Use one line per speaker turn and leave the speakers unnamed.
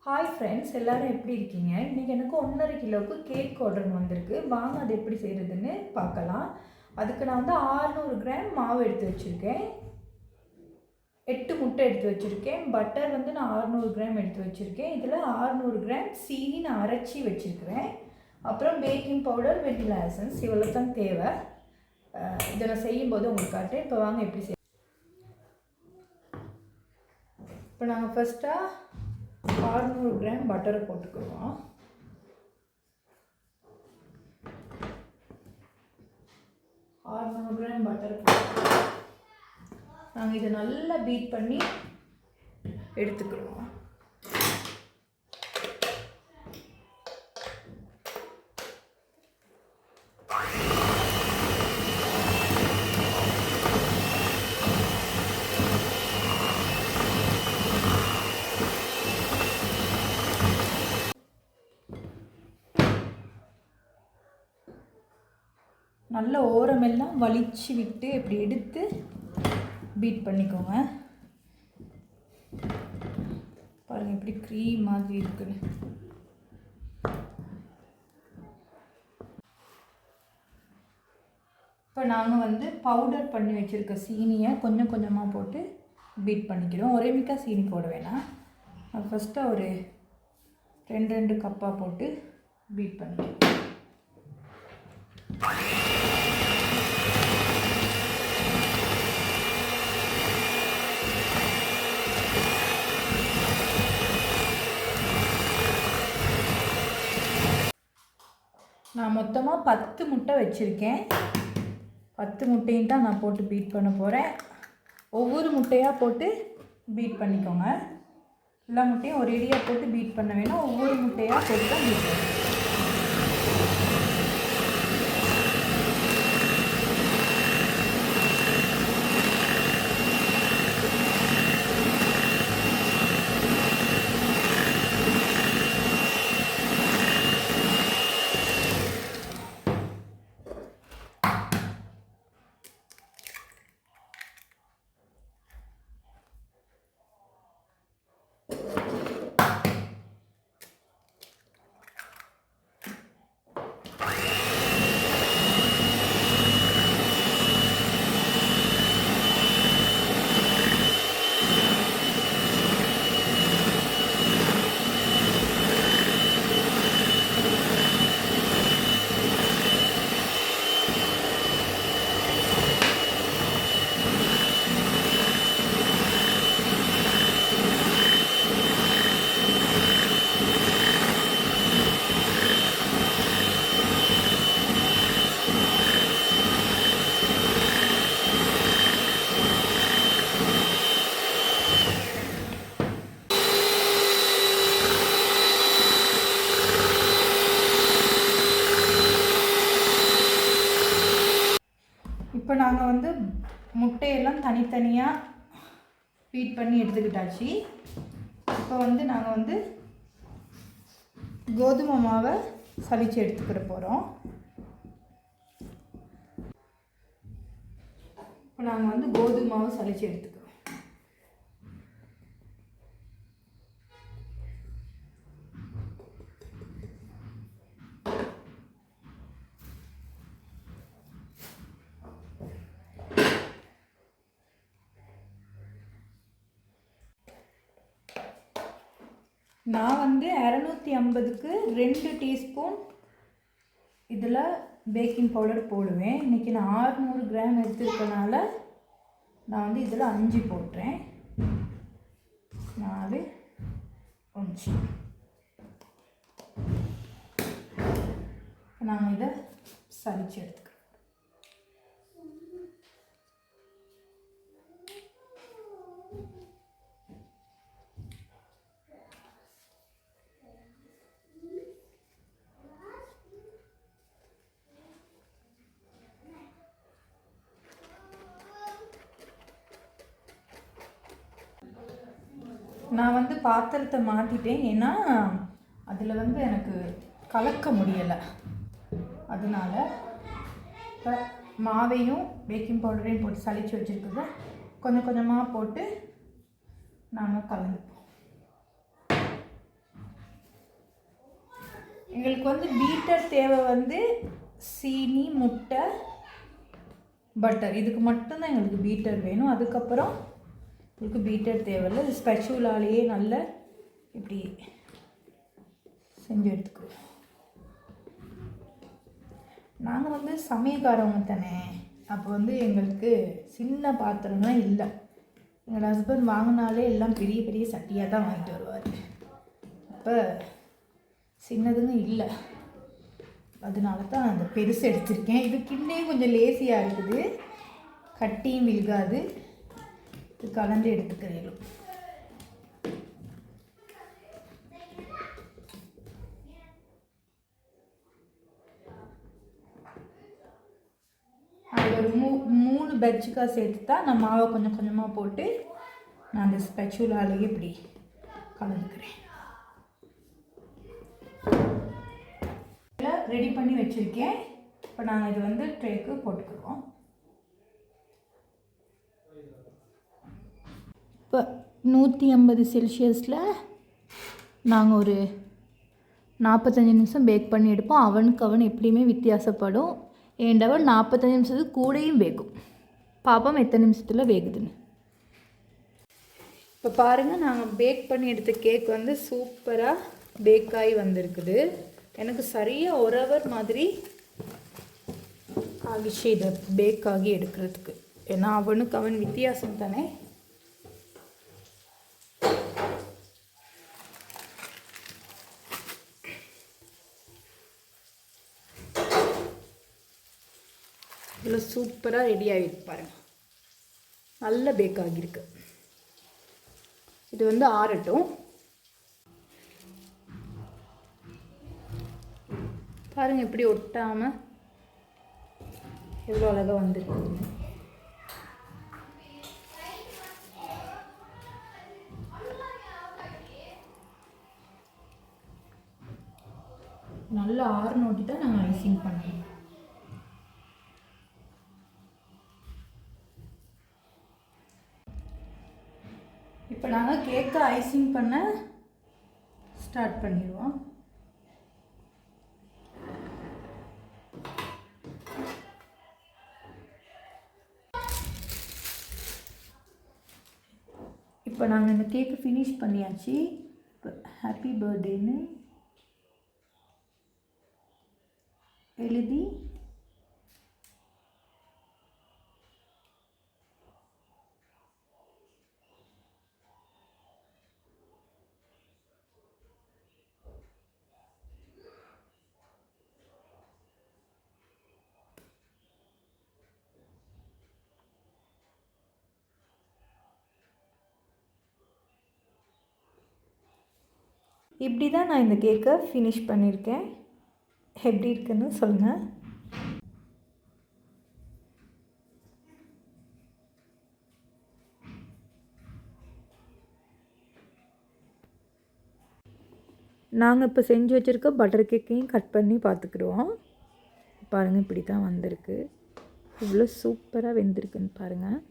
Hi friends, எல்லோரும் எப்படி இருக்கீங்க? இன்றைக்கி எனக்கு 1.5 கிலோவுக்கு கேக் ஆர்டர் வந்திருக்கு. வாங்க அது எப்படி செய்கிறதுன்னு பார்க்கலாம். அதுக்கு நான் வந்து 600 கிராம் மாவு எடுத்து வச்சுருக்கேன், 8 முட்டை எடுத்து வச்சுருக்கேன், பட்டர் வந்து நான் 600 கிராம் எடுத்து வச்சுருக்கேன், இதில் 600 கிராம் சீனி நான் அரைச்சி வச்சுருக்கிறேன், அப்புறம் பேக்கிங் பவுடர், வெனிலா எசன்ஸ், இவ்வளோ தான் தேவை. இதை நான் செய்யும்போது உங்களுக்கு காட்டுறேன். இப்போ வாங்க எப்படி இப்போ நாங்கள் ஃபஸ்ட்டாக 600 கிராம் பட்டரை போட்டுக்குவோம். பட்டரை போட்டு நாங்கள் இதை நல்லா பீட் பண்ணி எடுத்துக்கிடுவோம். நல்ல ஓரமெல்லாம் வலிச்சு விட்டு இப்படி எடுத்து பீட் பண்ணிக்கோங்க. பாருங்கள் இப்படி க்ரீம் மாதிரி இருக்குன்னு. இப்போ நாங்கள் வந்து பவுடர் பண்ணி வச்சுருக்க சீனியை கொஞ்சம் கொஞ்சமாக போட்டு பீட் பண்ணிக்கிறோம். ஒரே மிக்கா சீனி போட வேணாம். அது ஃபஸ்ட்டாக ஒரு 2 கப்பாக போட்டு பீட் பண்ணிக்கிறோம். நான் மொத்தமாக 10 முட்டை வச்சுருக்கேன். 10 முட்டையும் தான் நான் போட்டு பீட் பண்ண போகிறேன். ஒவ்வொரு முட்டையாக போட்டு பீட் பண்ணிக்கோங்க. எல்லா முட்டையும் ஒரேடியாக போட்டு பீட் பண்ண வேணும். ஒவ்வொரு முட்டையாக போட்டு தான் பீட் பண்ணணும். இப்போ நாங்கள் வந்து முட்டையெல்லாம் தனித்தனியாக பீட் பண்ணி எடுத்துக்கிட்டாச்சு. இப்போ வந்து நாங்கள் வந்து கோதுமை மாவை சலிச்சு எடுத்துக்கிட போகிறோம். இப்போ நாங்கள் வந்து கோதுமை மாவை சலிச்சு எடுத்துக்கிறோம். நான் வந்து 250க்கு 2 டீஸ்பூன் இதில் பேக்கிங் பவுடர் போடுவேன். இன்றைக்கி நான் 600 கிராம் எடுத்துருக்கனால நான் வந்து இதில் 5 போட்டுறேன். 4 5. நாங்கள் இதை சலிச்சு எடுத்துக்கிறோம். நான் வந்து பாத்திரத்தை மாற்றிட்டேன், ஏன்னா அதில் வந்து எனக்கு கலக்க முடியலை. அதனால் இப்போ மாவையும் பேக்கிங் பவுடரையும் போட்டு சலிச்சு வச்சுருக்கிறத கொஞ்சம் கொஞ்சமாக போட்டு நாங்கள் கலந்துப்போம். எங்களுக்கு வந்து பீட்டர் தேவை வந்து சீனி, முட்டை, பட்டர். இதுக்கு மட்டும்தான் எங்களுக்கு பீட்டர் வேணும். அதுக்கப்புறம் உங்களுக்கு பீட்டர் தேவையில்லை. இது ஸ்பெச்சுலாலேயே நல்ல இப்படி செஞ்சு எடுத்துக்குவோம். நாங்கள் வந்து சமயக்காரவங்க தானே, அப்போ வந்து எங்களுக்கு சின்ன பாத்திரம்லாம் இல்லை. எங்களோட ஹஸ்பண்ட் வாங்கினாலே எல்லாம் பெரிய பெரிய சட்டியாக தான் வாங்கிட்டு வருவார். அப்போ சின்னதுங்க இல்லை, அதனால தான் அந்த பெருசு எடுத்திருக்கேன். இது கிண்ணே கொஞ்சம் லேசியாக இருக்குது, கட்டியும் விழுகாது. இது கலந்து எடுத்துக்கிறேன். அது ஒரு 3 பெட்ஜுக்காக சேர்த்து தான் நான் மாவை கொஞ்சம் கொஞ்சமாக போட்டு நான் அந்த ஸ்பெச்சுலாலேயே இப்படி கலந்துக்கிறேன். ரெடி பண்ணி வச்சுருக்கேன். இப்போ நாங்கள் இது வந்து ட்ரேக்கு போட்டுக்கிறோம். இப்போ 150 செல்சியஸில் நாங்கள் ஒரு 45 நிமிஷம் பேக் பண்ணி எடுப்போம். அவன் எப்படியுமே வித்தியாசப்படும். ஏண்டவன் 45 நிமிஷத்துக்கு கூடையும் வேகும். பாப்போம் எத்தனை நிமிஷத்தில் வேகுதுன்னு. இப்போ பாருங்கள், நாங்கள் பேக் பண்ணி எடுத்த கேக் வந்து சூப்பராக பேக் ஆகி வந்திருக்குது. எனக்கு சரியாக 1 ஹவர் மாதிரி ஆகிடுச்சு இதை பேக் ஆகி எடுக்கிறதுக்கு. ஏன்னா அவன் வித்தியாசம் தானே. இவ்வளோ சூப்பராக ரெடி ஆகிருக்கு பாருங்கள், நல்ல பேக் ஆகியிருக்கு. இது வந்து ஆறட்டும். பாருங்கள் எப்படி ஒட்டாமல் எவ்வளோ அழகாக வந்துருக்கு. நல்ல ஆறுனோட்டி தான் நாங்கள் ஐசிங் பண்ணுவோம். இப்போ நாங்கள் கேக்கை ஐசிங் பண்ண ஸ்டார்ட் பண்ணிடுவோம். இப்போ நாங்கள் இந்த கேக்கை ஃபினிஷ் பண்ணியாச்சு. இப்போ ஹாப்பி பர்த்டேன்னு எழுதி இப்படி தான் நான் இந்த கேக்கை ஃபினிஷ் பண்ணியிருக்கேன். எப்படி இருக்குன்னு சொல்லுங்கள். நாங்கள் இப்போ செஞ்சு வச்சுருக்க பட்டர் கேக்கையும் கட் பண்ணி பார்த்துக்கிடுவோம். பாருங்கள் இப்படி தான் வந்திருக்கு. இவ்வளோ சூப்பராக வெந்திருக்குன்னு பாருங்கள்.